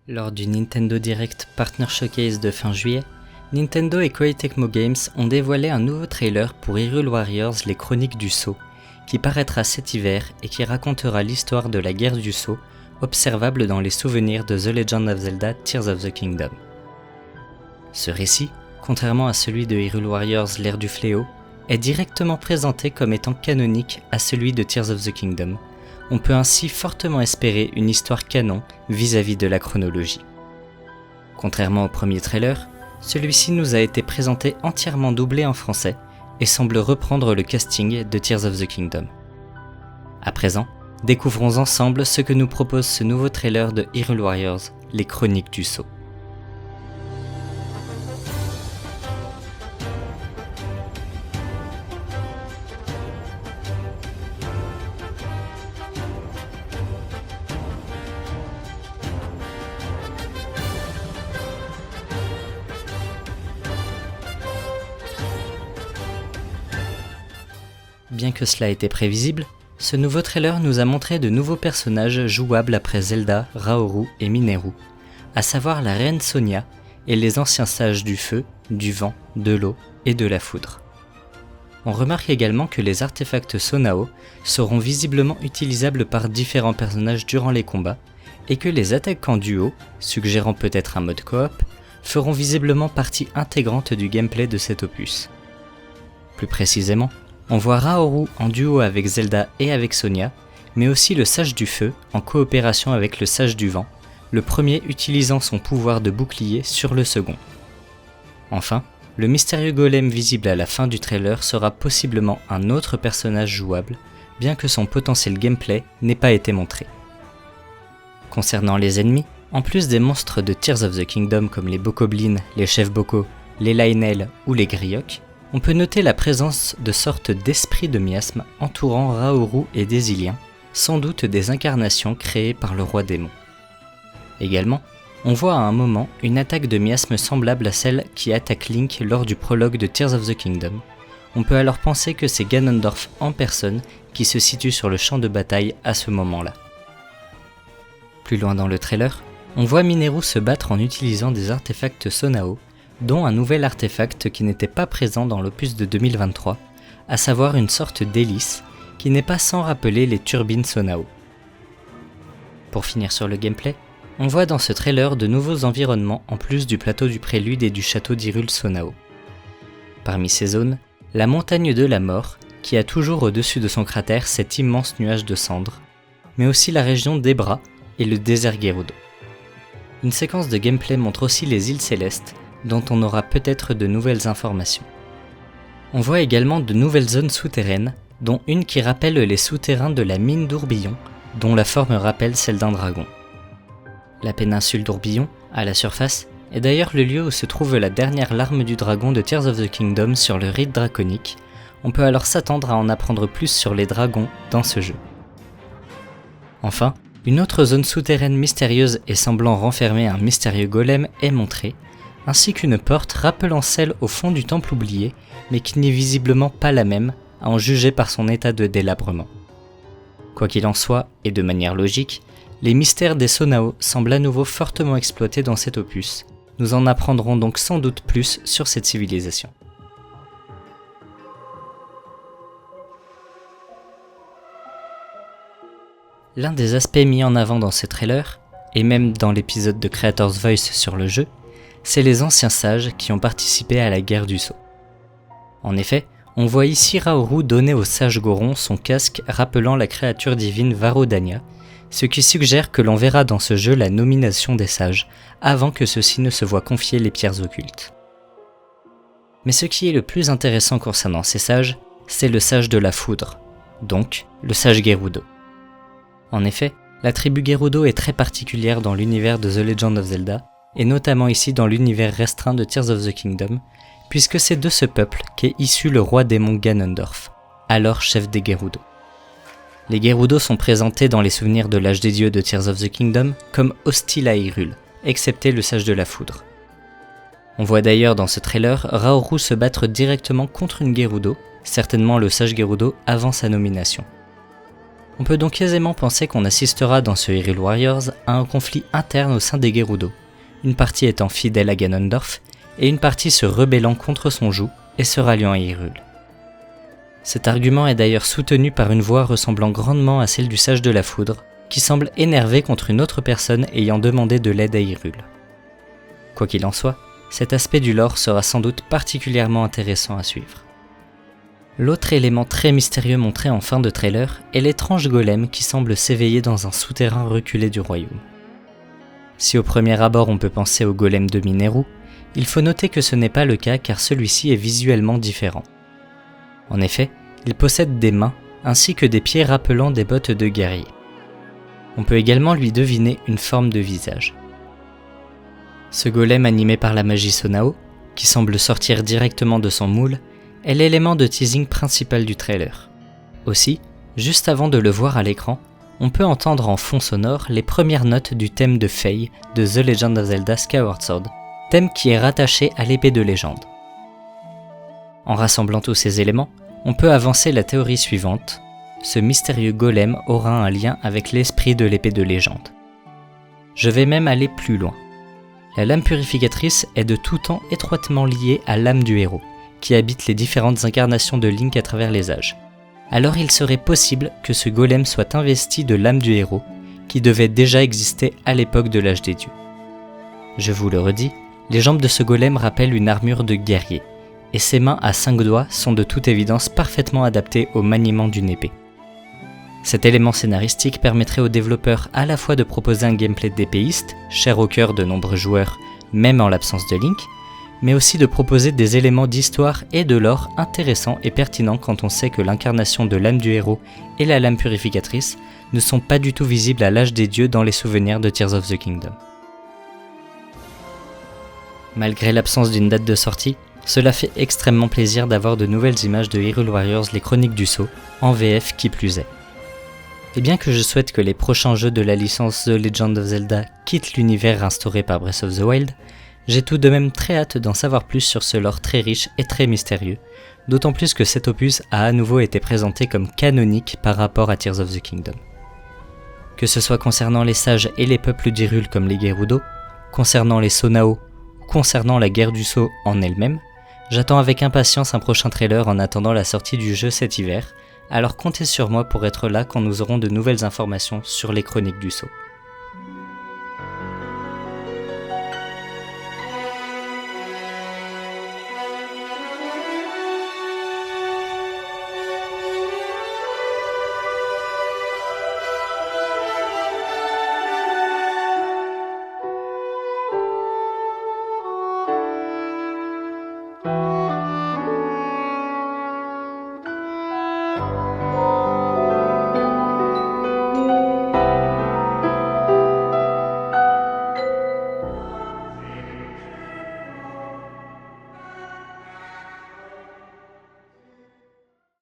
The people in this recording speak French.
Lors du Nintendo Direct Partner Showcase de fin juillet, Nintendo et Koei Tecmo Games ont dévoilé un nouveau trailer pour Hyrule Warriors Les Chroniques du Sceau, qui paraîtra cet hiver et qui racontera l'histoire de la guerre du Sceau, observable dans les souvenirs de The Legend of Zelda Tears of the Kingdom. Ce récit, contrairement à celui de Hyrule Warriors l'ère du fléau, est directement présenté comme étant canonique à celui de Tears of the Kingdom. On peut ainsi fortement espérer une histoire canon vis-à-vis de la chronologie. Contrairement au premier trailer, celui-ci nous a été présenté entièrement doublé en français et semble reprendre le casting de Tears of the Kingdom. À présent, découvrons ensemble ce que nous propose ce nouveau trailer de Hyrule Warriors, Les Chroniques du Sceau. Bien que cela était prévisible, ce nouveau trailer nous a montré de nouveaux personnages jouables après Zelda, Raoru et Mineru, à savoir la reine Sonia et les anciens sages du feu, du vent, de l'eau et de la foudre. On remarque également que les artefacts Sonao seront visiblement utilisables par différents personnages durant les combats et que les attaques en duo, suggérant peut-être un mode coop, feront visiblement partie intégrante du gameplay de cet opus. Plus précisément, on voit Raoru en duo avec Zelda et avec Sonia, mais aussi le Sage du Feu en coopération avec le Sage du Vent, le premier utilisant son pouvoir de bouclier sur le second. Enfin, le mystérieux golem visible à la fin du trailer sera possiblement un autre personnage jouable, bien que son potentiel gameplay n'ait pas été montré. Concernant les ennemis, en plus des monstres de Tears of the Kingdom comme les bokoblins, les chefs boko, les Lynel ou les griocs, on peut noter la présence de sortes d'esprits de miasme entourant Raoru et Désilien, sans doute des incarnations créées par le roi démon. Également, on voit à un moment une attaque de miasme semblable à celle qui attaque Link lors du prologue de Tears of the Kingdom. On peut alors penser que c'est Ganondorf en personne qui se situe sur le champ de bataille à ce moment-là. Plus loin dans le trailer, on voit Mineru se battre en utilisant des artefacts Sonao, dont un nouvel artefact qui n'était pas présent dans l'opus de 2023, à savoir une sorte d'hélice qui n'est pas sans rappeler les turbines Sonao. Pour finir sur le gameplay, on voit dans ce trailer de nouveaux environnements en plus du plateau du Prélude et du château d'Hyrule Sonao. Parmi ces zones, la montagne de la mort, qui a toujours au-dessus de son cratère cet immense nuage de cendres, mais aussi la région d'Ebra et le désert Gerudo. Une séquence de gameplay montre aussi les îles célestes, dont on aura peut-être de nouvelles informations. On voit également de nouvelles zones souterraines, dont une qui rappelle les souterrains de la mine d'Ourbillon, dont la forme rappelle celle d'un dragon. La péninsule d'Ourbillon, à la surface, est d'ailleurs le lieu où se trouve la dernière larme du dragon de Tears of the Kingdom sur le rite draconique. On peut alors s'attendre à en apprendre plus sur les dragons dans ce jeu. Enfin, une autre zone souterraine mystérieuse et semblant renfermer un mystérieux golem est montrée, ainsi qu'une porte rappelant celle au fond du temple oublié, mais qui n'est visiblement pas la même, à en juger par son état de délabrement. Quoi qu'il en soit, et de manière logique, les mystères des Sonao semblent à nouveau fortement exploités dans cet opus. Nous en apprendrons donc sans doute plus sur cette civilisation. L'un des aspects mis en avant dans ce trailer, et même dans l'épisode de Creator's Voice sur le jeu, c'est les anciens sages qui ont participé à la guerre du Sceau. En effet, on voit ici Raoru donner au sage Goron son casque rappelant la créature divine Varodania, ce qui suggère que l'on verra dans ce jeu la nomination des sages, avant que ceux-ci ne se voient confier les pierres occultes. Mais ce qui est le plus intéressant concernant ces sages, c'est le sage de la foudre, donc le sage Gerudo. En effet, la tribu Gerudo est très particulière dans l'univers de The Legend of Zelda, et notamment ici dans l'univers restreint de Tears of the Kingdom, puisque c'est de ce peuple qu'est issu le roi démon Ganondorf, alors chef des Gerudo. Les Gerudo sont présentés dans les souvenirs de l'âge des dieux de Tears of the Kingdom comme hostiles à Hyrule, excepté le sage de la foudre. On voit d'ailleurs dans ce trailer Raoru se battre directement contre une Gerudo, certainement le sage Gerudo avant sa nomination. On peut donc aisément penser qu'on assistera dans ce Hyrule Warriors à un conflit interne au sein des Gerudo, une partie étant fidèle à Ganondorf et une partie se rebellant contre son joug et se ralliant à Hyrule. Cet argument est d'ailleurs soutenu par une voix ressemblant grandement à celle du Sage de la Foudre, qui semble énervé contre une autre personne ayant demandé de l'aide à Hyrule. Quoi qu'il en soit, cet aspect du lore sera sans doute particulièrement intéressant à suivre. L'autre élément très mystérieux montré en fin de trailer est l'étrange golem qui semble s'éveiller dans un souterrain reculé du royaume. Si au premier abord on peut penser au golem de Mineru, il faut noter que ce n'est pas le cas car celui-ci est visuellement différent. En effet, il possède des mains ainsi que des pieds rappelant des bottes de guerrier. On peut également lui deviner une forme de visage. Ce golem animé par la magie Sonao, qui semble sortir directement de son moule, est l'élément de teasing principal du trailer. Aussi, juste avant de le voir à l'écran, on peut entendre en fond sonore les premières notes du thème de Faye de The Legend of Zelda Skyward Sword, thème qui est rattaché à l'épée de légende. En rassemblant tous ces éléments, on peut avancer la théorie suivante: ce mystérieux golem aura un lien avec l'esprit de l'épée de légende. Je vais même aller plus loin. La lame purificatrice est de tout temps étroitement liée à l'âme du héros, qui habite les différentes incarnations de Link à travers les âges. Alors il serait possible que ce golem soit investi de l'âme du héros, qui devait déjà exister à l'époque de l'âge des dieux. Je vous le redis, les jambes de ce golem rappellent une armure de guerrier, et ses mains à 5 doigts sont de toute évidence parfaitement adaptées au maniement d'une épée. Cet élément scénaristique permettrait aux développeurs à la fois de proposer un gameplay d'épéiste, cher au cœur de nombreux joueurs, même en l'absence de Link, mais aussi de proposer des éléments d'histoire et de lore intéressants et pertinents quand on sait que l'incarnation de l'âme du héros et la lame purificatrice ne sont pas du tout visibles à l'âge des dieux dans les souvenirs de Tears of the Kingdom. Malgré l'absence d'une date de sortie, cela fait extrêmement plaisir d'avoir de nouvelles images de Hyrule Warriors les Chroniques du Sceau, en VF qui plus est. Et bien que je souhaite que les prochains jeux de la licence The Legend of Zelda quittent l'univers instauré par Breath of the Wild, j'ai tout de même très hâte d'en savoir plus sur ce lore très riche et très mystérieux, d'autant plus que cet opus a à nouveau été présenté comme canonique par rapport à Tears of the Kingdom. Que ce soit concernant les sages et les peuples d'Hyrule comme les Gerudo, concernant les Sonao, ou concernant la guerre du Sceau en elle-même, j'attends avec impatience un prochain trailer en attendant la sortie du jeu cet hiver, alors comptez sur moi pour être là quand nous aurons de nouvelles informations sur les Chroniques du Sceau.